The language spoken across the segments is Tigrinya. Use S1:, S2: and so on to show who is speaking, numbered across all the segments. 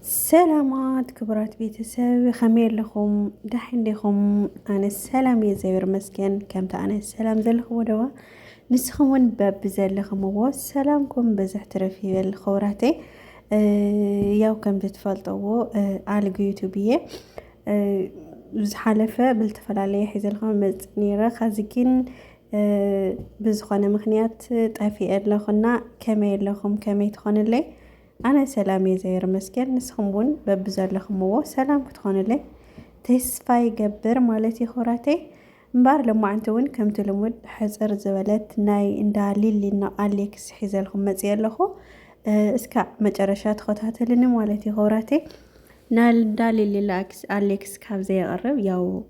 S1: سلامات كبرات بيتساوي خمير لكم دحين لكم أنا السلام يزير مسكن كم أنا السلام زلكم ودوا نسخون باب زلكم والسلامكم بزحترفي بالخوراتي ياو كم تتفلطوا على يوتيوبية زحلفة بالتفلالي حيزلكم مزنيرة خازكين بزخانة مخنيات طافي لخنا كمير لكم كمي تخون اللي أنا سلامي زير مسكن نسخمون ببزر لخمو سلام كتخون اللي تسفاي قبر مالتي خوراتي مبار لما عنتون كم تلمود حزر زولت ناي اندالي اللي أليكس حيزلكم مزير لخو اسكا مجرشات خوتات لني مالتي خوراتي نال دالي اللي أليكس كاب زي غرب ياو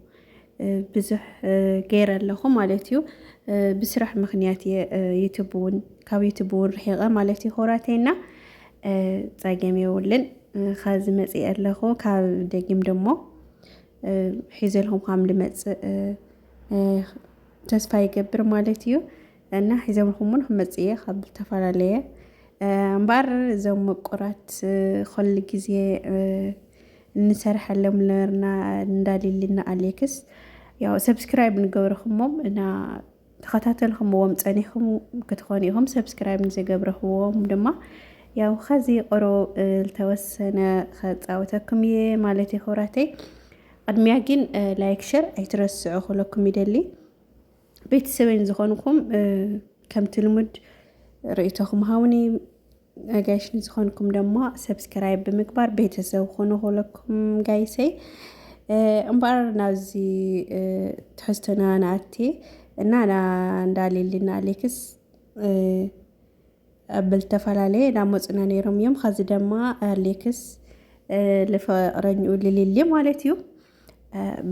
S1: بزح غير لخو مالتيو بسرح مخنياتي يتبون كاو يتبون رحيقة مالتي خوراتينا ጻገም ይውልን ካዝ መጽ ያለኹ ካብ ደጊም ደሞ ሒዘልኩም ከም ልመጽ ተስፋ ይገብር ማለት እዩ እና ሒዘልኩምን መጽየ ካብ ተፈላለየ እምበር ዘም መቆራት ኩል ጊዜ እንሰርሐለም ለርና እንዳሊልና አሌክስ ያው ሰብስክራይብ ንገብርኹሞም እና ተኸታተልኹምዎም ጸኒኹም ክትኾኑ ኢኹም ሰብስክራይብ ንዘገብርኽዎም ድማ ያው خزي قرو التوسنا خاطاوتكم مالتي خوراتي قدميا جين لايك شير ايترسعو خلكم يدلي بيتسوين زخونكم كم تلمد رأيتكم هاوني اجاش نزخونكم دما سبسكرايب بمكبار بيتسو خونو خلكم جايسي امبار نازي تحستنا نعتي ان انا ندالي لنا ليكس بالتفعلالي ناموصنا نيرم يوم خاز دما أليكس لفرنيو لليلي مالتيو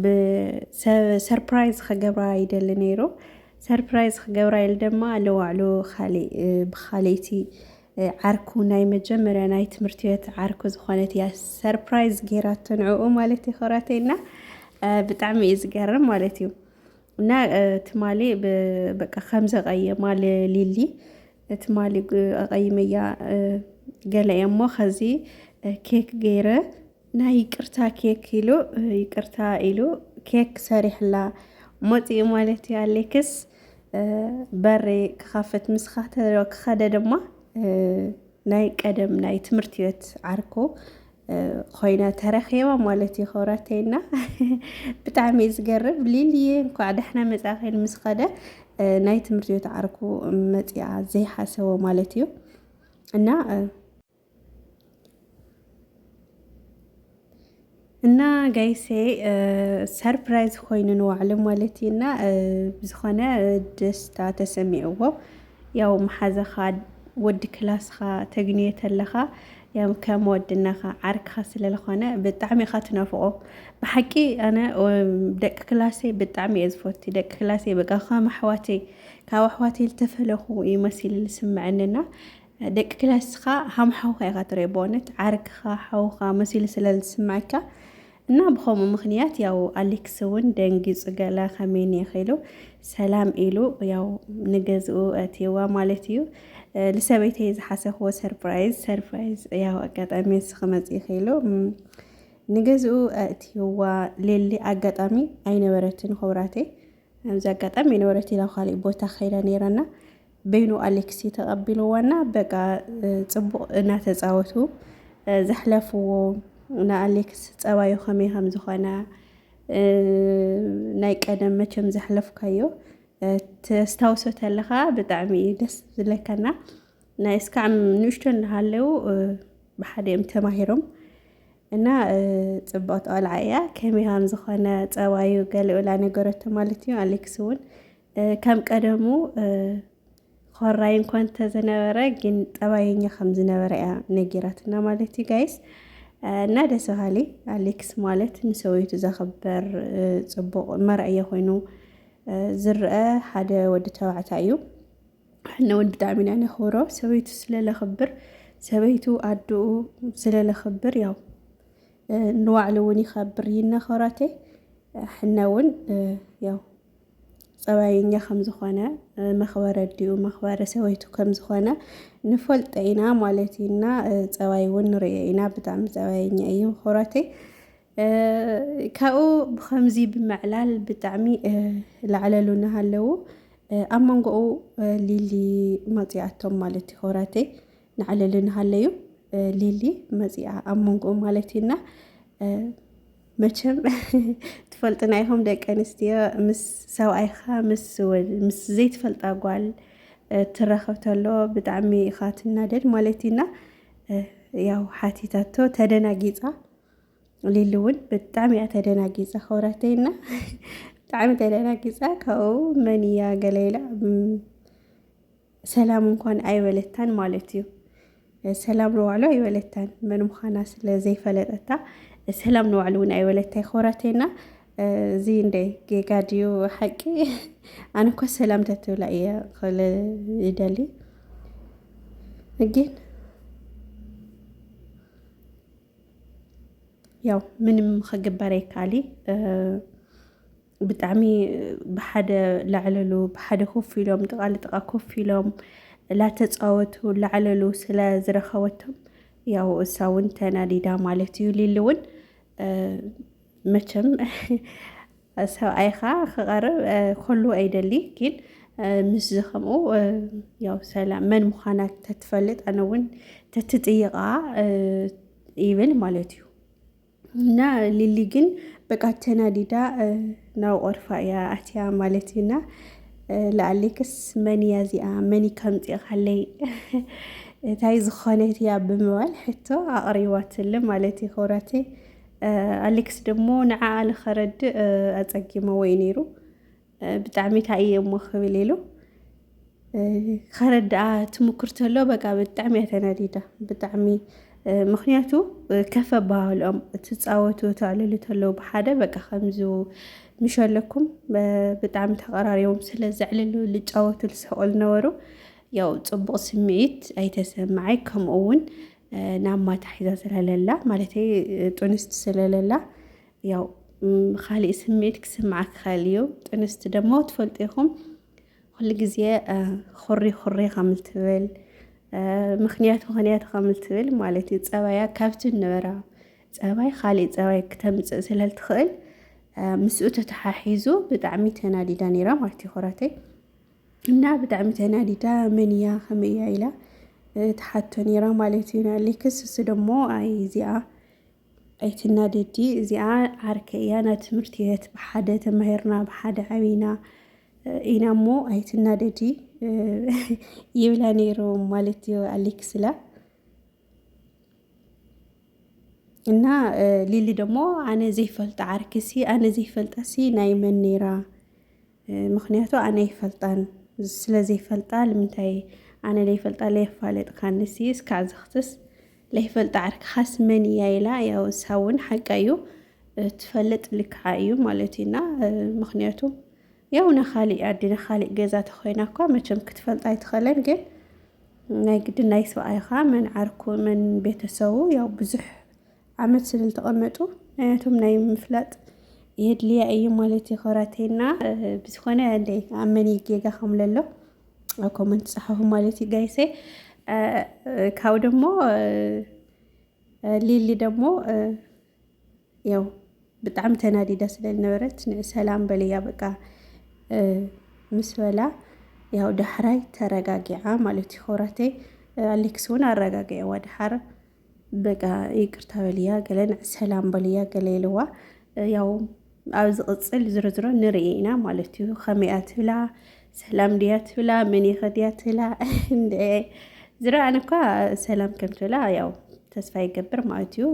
S1: بسربرايز خجبرا يدل نيرو سربرايز خجبرا يلدما لو علو خالي بخاليتي عركو ناي مجمرة ناي تمرتيت عركو زخانتي يا سربرايز جيرات تنعو مالتي خوراتينا بتعمي إزجرم مالتيو نا تمالي بقى 5 غية مال ليلي تمالي أقيمية قال يمو خزي كيك غيره نا يكرتا كيك كيلو يكرتا إلو كيك سارح لا موتي مالتي عليكس بري كخافت مسخات روك خدا دما ناي قدم ناي تمرتيت عركو خوينا ترخيوا مالتي خوراتينا بتعمي زقرب ليلي انكو عدحنا مزاخيل مسخده ناي تمرتيت عركو متيع زي حسوا مالتيو እና ጋይሴ ሰርፕራይዝ ኮይኑ ንዋዕሉ ማለቲና ብዝኾነ ደስታ ተሰሚዕዎ ያው መሓዘኻ ወዲ ክላስኻ ተግንየት ኣለኻ ያው ከም ወድናኻ ዓርክኻ ስለለኾነ ብጣዕሚ ኢኻ ትነፍቆ ብሓቂ ኣነ ደቂ ክላሴ ብጣዕሚ እየ ዝፈቲ ደቂ ክላሴ በቃ ከም ኣሕዋተይ ካብ ኣሕዋተይ ዝተፈለኹ ይመሲል ዝስምዐንና ደቂ ክላስኻ ሃምሓውካ ኢኻ ትሪኦ በእውነት ዓርክኻ ሓውኻ መሲል ስለዝስምዐካ እና ብኸምኡ ምክንያት ያው አሌክስ እውን ደንጊጹ ገላ ከመይ ይኽእሉ ሰላም ኢሉ ያው ንገዝኡ ኣትይዋ ማለት እዩ لسبيتي زحاسه هو سربرايز ያው አጋጣሚ ስኸመጽ ይኽእሉ ንገዝኡ ኣትይዋ ሌሊ አጋጣሚ ኣይነበረትን ኸውራቴ ኣብዚ አጋጣሚ ነበረት ኢላ ኻሊ ቦታ ኸይዳ ነይራና በይኑ አሌክስ ተቀቢልዋና በቃ ጽቡቕ እናተጻወቱ ዘሕለፍዎ ና አሌክስ ጸባዩ ከመይ ከም ዝኾነ ናይ ቀደም መቸም ዘሕለፍካዮ ተስታውሶት ኣለኻ ብጣዕሚ ደስ ዝለከና ናይ እስካዕ ንሽቶን ሃለው ብሓደም ተማሂሮም እና ጽቡቕ ጣልዓያ ከመይ ከም ዝኾነ ጸባዩ ገለውላ ነገራት ማለት እዩ አሌክስ እውን ከም ቀደሙ ኸራይ እንኳን ተዘነበረ ግን ጠባየኛ ከም ዝነበረ ነጊራትና ማለት እዩ ጋይስ እና ደስ በሃሊ አሌክስ ማለት ንሰውየቱ ዘኽበር ጽቡቕ መርአያ ኮይኑ ዝርአ ሓደ ወዲ ተባዕታይ እዩ ሕና እውን ብጣዕሚ ኢና ነኽብሮ ሰበይቱ ስለለኽብር ሰበይቱ ኣድኡ ስለለኽብር ያው ንዋዕሉ እውን ይኸብር ይነኸራቴ ሕና እውን ያው ፀባይኛ ከም ዝኾነ መኽበረ ዲኡ መኽበረ ሰበይቱ ከም ዝኾነ ንፈልጦ ኢና ማለት ኢና ፀባይ እውን ንሪኦ ኢና ብጣዕሚ ፀባይኛ እዩ ሆራተይ ካብኡ ብከምዚ ብምዕላል ብጣዕሚ ላዕለሉ እናሃለዉ ኣብ መንጎኡ ሊሊ መፂኣቶም ማለት እዩ ሆራተይ ንዕለሉ እናሃለዩ ሊሊ መፂኣ ኣብ መንጎኡ ማለት ኢና መቸም ትፈልጥና ኢኹም ደቂ ኣንስትዮ ምስ ሰብኣይኻ ምስ ዘይትፈልጣ ጓል ትራኸብ ተሎ ብጣዕሚ ኢኻ ትናደድ ማለት ኢና ያው ሓቲታቶ ተደናጊፃ ሊሊ እውን ብጣዕሚ እያ ተደናጊፃ ሆራተይና ብጣዕሚ ተደናጊፃ ካብኡ መን እያ ገለ ኢላ ሰላም እንኳን ኣይበለታን ማለት እዩ ሰላም ንባዕሉ ኣይበለታን መን ምዃና ስለ ዘይፈለጠታ ሰላም ንባዕሉ እውን ኣይበለታይ ሆራተይና እዚ እንደ ጌጋ ድዩ ሓቂ ኣነ እኳ ሰላም ተትብላ እየ ክብል ይደሊ ግን ያው ምንም ክግበር ኣይከኣሊ ብጣዕሚ ብሓደ ላዕለሉ ብሓደ ኮፍ ኢሎም ጥቓ ንጥቓ ኮፍ ኢሎም ላተፃወቱ ላዕለሉ ስለ ዝረኸበቶም ያው እሳ እውን ተናዲዳ ማለት እዩ ሊሊ እውን መቸም ሰብኣይኻ ክቐርብ ከሉ ኣይደሊ ግን ምስ ዝኸምኡ ያው ሰላም መን ምዃና ተትፈልጥ ኣነ እውን ተትጥይቓ ይብል ማለት እዩ እና ሊሊ ግን በቃ ተናዲዳ ናብ ቆርፋ እያ ኣትያ ማለት እዩና ለኣሌክስ መን እያ እዚኣ መን ከምፂኻለይ እንታይ ዝኾነት እያ ብምባል ሕቶ ኣቕሪባትለ ማለት እዩ ሆራተይ ኣሌክስ ደሞ ንዓኣ ንኸረድእ ኣፀጊመዎ እዩ ነይሩ ብጣዕሚ እንታይ እየ እሞ ክብል ኢሉ ከረድኣ ትምክር ተሎ በቃ ብጣዕሚ እያ ተናዲዳ ብጣዕሚ ምክንያቱ ከፍ ኣባሃልኦም ትፃወቱ ተዕልሉ ተለዉ ብሓደ በቃ ከምዚ ምሸለኩም ብጣዕሚ ተቐራሪቦም ስለ ዘዕልሉ ዝጫወቱ ዝስሕቁ ዝነበሩ ያው ፅቡቕ ስምዒት ኣይተሰማዓይ ከምኡ እውን ናብ ማታ ሒዛ ስለለላ ማለተይ ጥንስቲ ስለለላ ያው ካሊእ ስምዒት ክስማዓክ ክኽእል እዩ ጥንስቲ ደሞ ትፈልጡ ኢኹም ኩሉ ግዜ ኩሪ ኩሪ ከምል ትብል ምክንያቱ ከም ትብል ማለት እዩ ፀባያ ካብቲ ነበራ ፀባይ ካሊእ ፀባይ ክተምፅእ ስለትኽእል ምስኡ ተተሓሒዙ ብጣዕሚ ተናዲዳ ነይራ ማለት እዩ ሆራተይ እና ብጣዕሚ ተናዲዳ መን እያ ከመይ እያ ኢላ ተሓቶ ነይራ ማለት እዩ ኣሌክስ እሱ ደሞ ኣይ እዚኣ ኣይትናደዲ እዚኣ ዓርከ እያ ናብ ትምህርቲ ቤት ብሓደ ተማሂርና ብሓደ ዓብይና ኢና እሞ ኣይትናደዲ ይብላ ነይሩ ማለት እዩ ኣሌክስ ላ እና ሊሊ ደሞ ኣነ ዘይፈልጣ ዓርክሲ ኣነ ዘይፈልጣሲ ናይ መን ነይራ ምክንያቱ ኣነ ይፈልጣን ስለ ዘይፈልጣ ንምንታይ ኣነ ለይፈልጣ ለየፋለጥካ ንሲ እስካዕ ዝኽትስ ለይፈልጣ ዓርክኻስ መን እያ ኢላ ያው እሳ እውን ሓቃ እዩ ትፈልጥ ልክዓ እዩ ማለት እዩና ምክንያቱ ያው ንኻሊእ ዓዲ ንኻሊእ ገዛ ተኾይና እኳ መቸም ክትፈልጣ ኣይትኽእለን ግን ናይ ግድን ናይ ሰብኣይኻ መን ዓርኩ መን ቤተሰቡ ያው ብዙሕ ዓመት ስለልተቐመጡ ናያቶም ናይ ምፍላጥ የድልያ እዩ ማለት እዩ ሆራተይና ብዝኾነ እንደይ ኣብ መን ጌጋ ከምለሎ ኣብ ኮመንት ፅሓፉ ማለት እዩ ጋይሴ ካብኡ ደሞ ሊሊ ደሞ ያው ብጣዕሚ ተናዲዳ ስለዝነበረት ሰላም በልያ በቃ ምስ በላ ያው ዳሕራይ ተረጋጊዓ ማለት እዩ ሆራተይ ኣሌክስ እውን ኣረጋጊዕዋ ድሓር በቃ ይቅርታ በልያ ገለ ሰላም በልያ ገለ ኢልዋ ያው ኣብ ዝቕፅል ዝርዝሮ ንርኢ ኢና ማለት እዩ ከመይ እያ ትብላ ሰላም ድያ ትብላ መን ኢኸ ድያ ትብላ ዝረኣነ እኳ ሰላም ከም ትብላ ያው ተስፋ ይገብር ማለት እዩ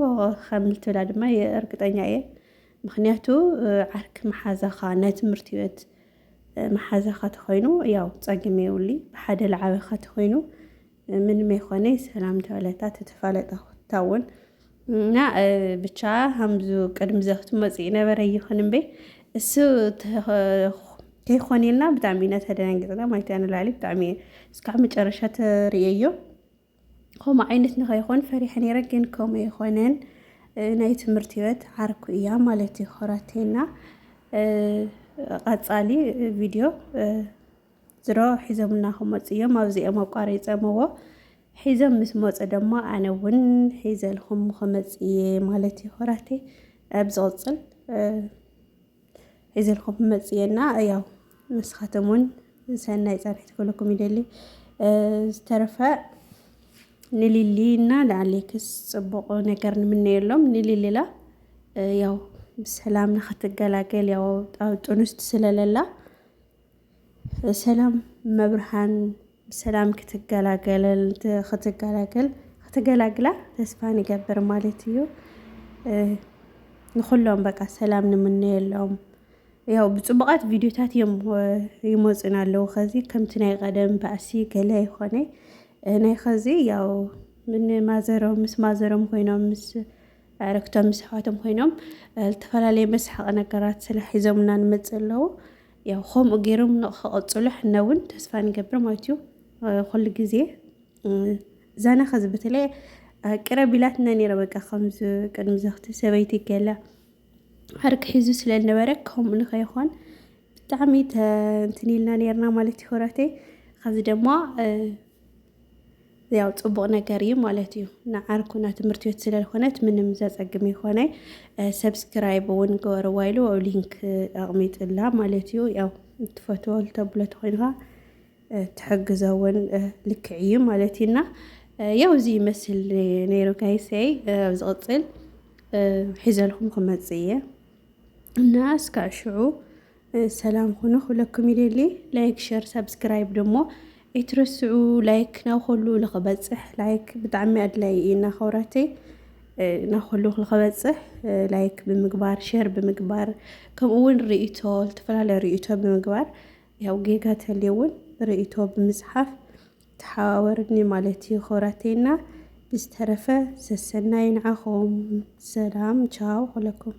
S1: ከምል ትብላ ድማ እርግጠኛ እየ ምክንያቱ ዓርኪ መሓዛኻ ናይ ትምህርቲ ቤት መሓዛኻ ተኾይኑ ያው ፀግመ የውሊ ብሓደ ልዓበኻ ተኾይኑ ምንም ይኾነ ሰላም ተበለታ ተተፋለጣ እውን እና ብቻ ሃምዙ ቅድም ዘኽቱ መፅእ ነበረ ይኹን እምበይ እሱ ከይኾን ኢልና ብጣዕሚ ኢና ተደናጊፅና ማለት እዩ ንላዕሊ ብጣዕሚ እስካዕ መጨረሻ ተርእየዮ ከምኡ ዓይነት ንኸይኾን ፈሪሐ ነይረ ግን ከምኡ ይኾነን ናይ ትምህርቲ ቤት ዓርኩ እያ ማለት እዩ ሆራተይና ቀጻሊ ቪድዮ ዝሮ ሒዞምና ክመፁ እዮም ኣብዚኦም ኣቋሪፀምዎ ሒዞም ምስ መፁ ደሞ ኣነ እውን ሒዘልኩም ክመፅ እየ ማለት እዩ ሆራተይ ብዝቕፅል ሒዘልኩም ክመፅ እየና ያው ንስኻትኩም እውን ሰናይ ፃንሒት ክብለኩም ይደሊ ዝተረፈ ንሊሊና ለኣሌክስ ፅቡቅ ነገር ንምነየሎም ንሊሊላ ያው ብሰላም ንኽትገላገል ያው ጥኑስቲ ስለለላ ሰላም መብርሃን ብሰላም ክትገላገላ ተስፋ ንገብር ማለት እዩ ንኹሎም በቃ ሰላም ንምነየሎም ያው ብፅቡቃት ቪድዮታት እዮም ይመፁና ኣለዉ ኸዚ ከምቲ ናይ ቀደም ባእሲ ገለ ይኾነ ናይ ኸዚ ያው ምስ ማዘሮም ኮይኖም ምስ ኣረክቶም ምስ ኣሕዋቶም ኮይኖም ዝተፈላለየ መስሓቂ ነገራት ሒዞምና ንመፅእ ኣለዉ ያው ከምኡ ገይሮም ንክቕፅሉ ሕና እውን ተስፋ ንገብር ማለት እዩ ኩሉ ግዜ ዛና ኸዚ በተለይ ቅረብ ኢላትና ነይረ በቃ ከምዚ ቅድሚ ዘኽቲ ሰበይቲ ገለ ሓርቂ ሒዙ ስለዝነበረ ከምኡ ንኸይኾን ብጣዕሚ እንትን ኢልና ነርና ማለት እዩ ሆራተይ ኸዚ ደሞ ያው ፅቡቅ ነገር እዩ ማለት እዩ ንዓርኩና ትምህርቲ ቤት ስለዝኾነት ምንም ዘፀግም ይኾነ ሰብስክራይብ እውን ገበርዋ ኢሉ ኣብ ሊንክ ኣቕሚጥላ ማለት እዩ ያው እትፈትዎ ተብሎ ተኮይንካ ትሕግዞ እውን ልክዕ እዩ ማለት እዩና ያው እዚ ይመስል ነይሩ ጋይሰይ ኣብ ዝቕፅል ሒዘልኩም ክመፅ እየ እና እስካብ ሽዑ ሰላም ኩኑ ክብለኩም ይደሊ ላይክ ሸር ሰብስክራይብ ደሞ ኣይትረስዑ ላይክ ናብ ኩሉ ንኽበፅሕ ላይክ ብጣዕሚ ኣድላይ ኢና ኸውራተይ ናብ ኩሉ ንኽበፅሕ ላይክ ብምግባር ሸር ብምግባር ከምኡ እውን ርእይቶ ዝተፈላለየ ርእይቶ ብምግባር ያው ጌጋ ተልዩ እውን ርእይቶ ብምፅሓፍ ተሓዋወርኒ ማለት እዩ ኸውራተይና ብዝተረፈ ሰሰናይ ንዓኹም ሰላም ቻው ክብለኩም